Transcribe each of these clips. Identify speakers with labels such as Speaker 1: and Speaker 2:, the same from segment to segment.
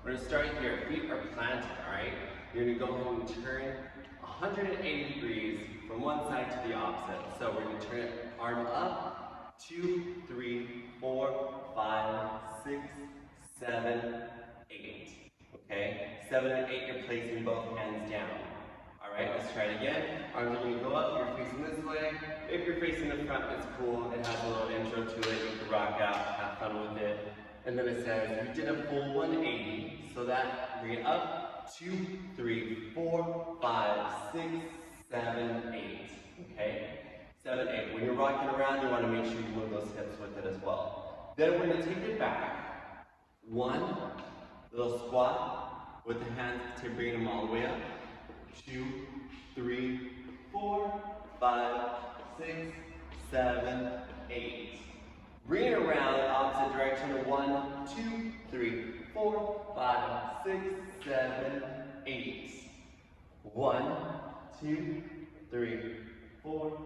Speaker 1: We're gonna start here. Feet are planted, all right? You're gonna go ahead and turn 180 degrees from one side to the opposite. So we're gonna turn it arm up, 2, 3, 4, 5, 6, 7, 8. Okay? 7 and 8, you're placing both hands down. All right, let's try it again. Arms are gonna go up, you're facing this way. If you're facing the front, it's cool. It has a little intro to it. You can rock out, have fun with it. And then it says, you did a full 180. So that, bring it up, 2, 3, 4, 5, 6, 7, 8. Okay? 7, 8. When you're rocking around, you want to make sure you move those hips with it as well. Then we're going to take it back. 1, little squat with the hands, bringing them all the way up. 2, 3, 4, 5, 6, 7, 8. Bring it around the opposite direction. 1, 2, 3, 4, 5, 6, 7, 8. 1, 2, 3, 4,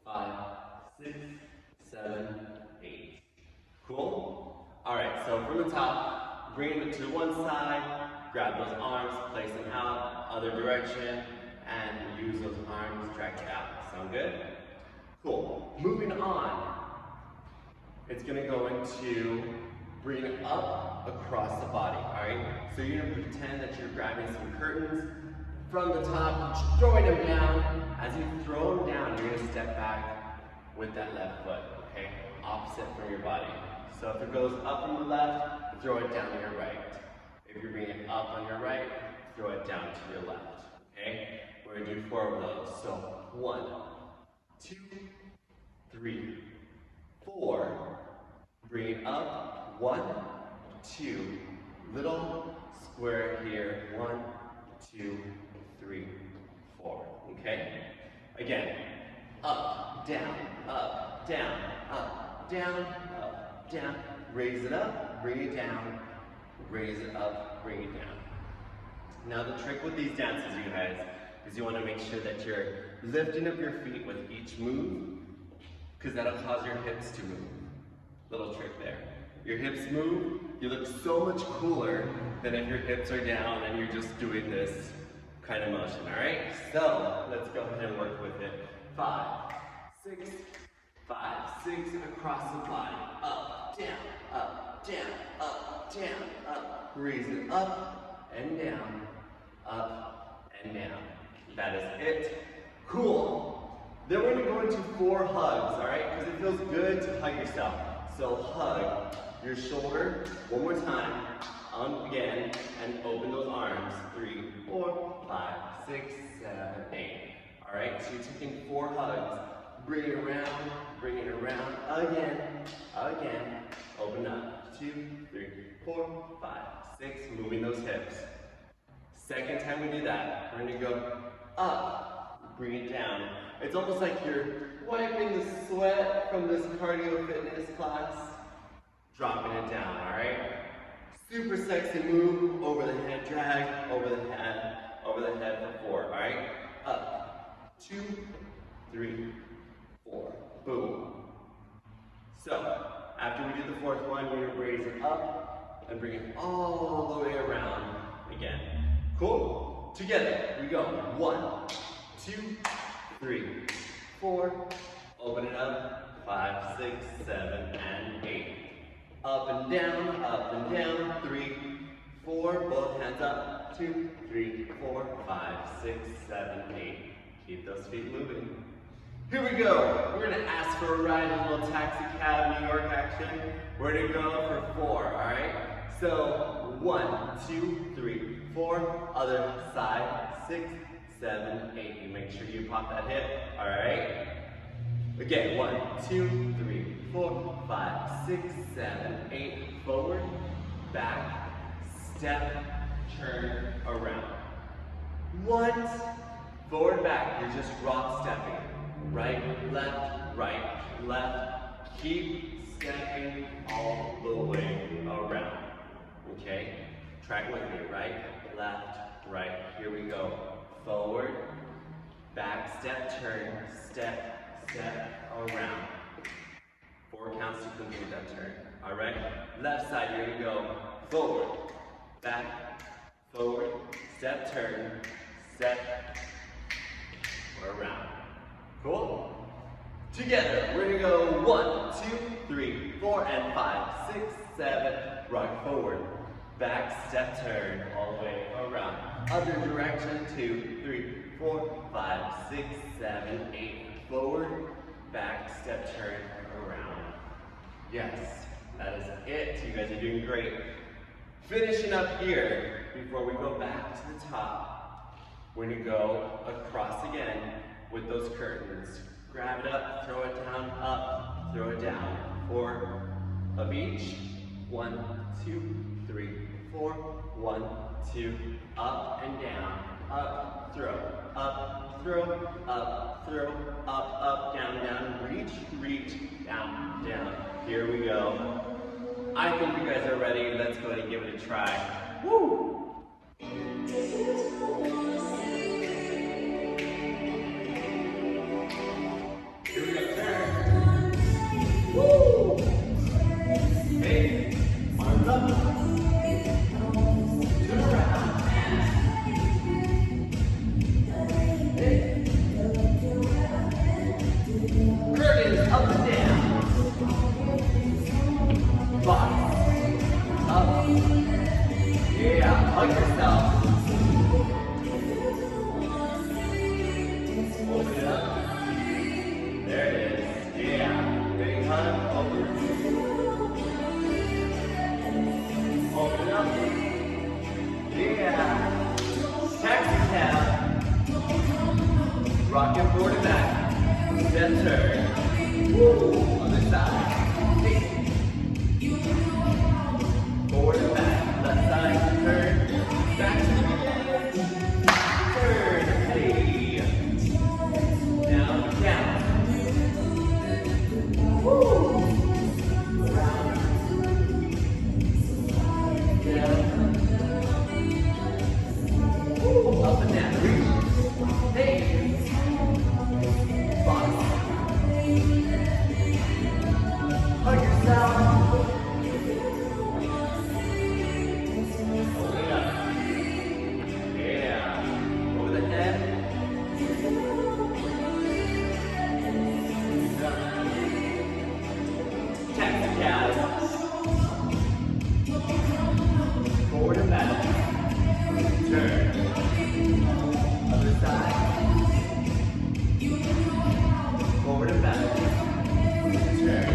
Speaker 1: 5, 6, 7, 8. Cool? Alright, so from the top, bring it to one side, grab those arms, place them out, other direction, and use those arms, drag it out. Sound good? Cool. Moving on. It's going to go into bring it up across the body, alright? So you're going to pretend that you're grabbing some curtains from the top, throwing them down. As you throw them down, you're going to step back with that left foot, okay? Opposite from your body. So if it goes up on the left, throw it down to your right. If you're bringing it up on your right, throw it down to your left, okay? We're going to do 4 of those. So 1, 2, 3, 4. Bring it up, 1, 2, little square here, 1, 2, 3, 4, okay? Again, up, down, up, down, up, down, up, down. Raise it up, bring it down, raise it up, bring it down. Now the trick with these dances, you guys, is you want to make sure that you're lifting up your feet with each move, because that'll cause your hips to move. Little trick there. Your hips move, you look so much cooler than if your hips are down and you're just doing this kind of motion, all right? So let's go ahead and work with it. 5, 6, 5, 6, across the body. Up, down, up, down, up, down, up. Raise it up and down, up and down. That is it. Cool. Then we're going to go into 4 hugs, all right? Because it feels good to hug yourself. So hug your shoulder one more time, again, and open those arms. 3, 4, 5, 6, 7, 8. All right, so you're taking 4 hugs. Bring it around, again, open up. 2, 3, 4, 5, 6, moving those hips. Second time we do that, we're gonna go up, bring it down. It's almost like you're wiping the sweat from this cardio fitness class, dropping it down, all right? Super sexy move, over the head drag, over the head for 4, all right? Up, 2, 3, 4, boom. So, after we do the 4th one, we're gonna raise it up and bring it all the way around again. Cool? Together, we go. 1, 2, 3, 4, open it up, 5, 6, 7, and 8. Up and down, 3, 4, both hands up, 2, 3, 4, 5, 6, 7, 8. Keep those feet moving. Here we go. We're gonna ask for a ride, a little taxi cab, New York action. We're gonna go for 4, all right? So 1, 2, 3, 4, other side, 6, 7, 8. You make sure you pop that hip, all right? Again, 1, 2, 3, 4, 5, 6, 7, 8. Forward, back, step, turn, around. What? Forward, back. You're just rock stepping. Right, left. Keep stepping all the way around. Okay? Track with me. Right, left. Here we go. Forward, back, step, turn, step, around. 4 counts to complete that turn. All right? Left side, here we go. Forward, back, forward, step, turn, step, or around. Cool? Together, we're gonna go 1, 2, 3, 4, and 5, 6, 7, rock forward, back, step, turn, all the way around. Other direction, 2, 3, 4, 5, 6, 7, 8, forward, back, step, turn, around. Yes, that is it. You guys are doing great. Finishing up here, before we go back to the top, we're gonna go across again with those curtains. Grab it up, throw it down, up, throw it down. 4 of each. 1, 2, 3, 4. 1, 2, up and down, up, throw, up, throw, up, throw, up, down, down, reach, down, down. Here we go. I think you guys are ready. Let's go ahead and give it a try. Woo! Here we go, turn. Woo! Hey, arms up. Turn around. Hey. Curtains up and down. Box. Up. Yeah, hug yourself. Open it up. There it is. Yeah. Big hug. Open. Open up. Yeah. Taxi cab. Rocking forward and back. Step turn. Woo. Other side. Hey. Forward and back. Left side. Turn. Back to the beginning. Turn. Hey. Down. Down. Woo. Around. Down. Woo. Up and down. Reach. Hey. Box. Hug yourself. Open it up. Yeah. Over the head. Taxi cab. Forward and back. Turn. Other side. Forward and back. Turn.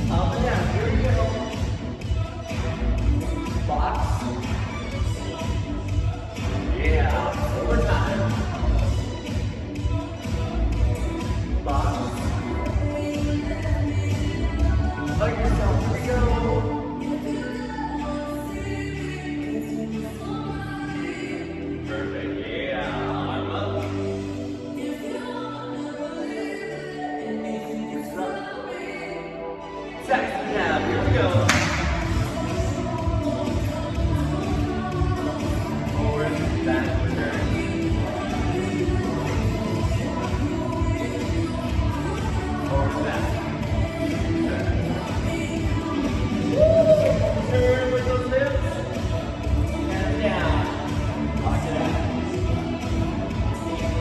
Speaker 1: Up and down. Here we go. Box. Yeah. One more time. Box. Hug yourself. Here we go. Perfect. Yeah. Arm up. Taxi cab. Here we go. Forward, back, turn. Forward, back. Turn. Woo! Turn with those hips. And down. Lock it out.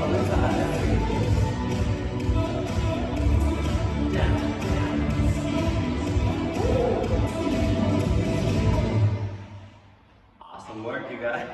Speaker 1: Other side. Down. Awesome work, you guys.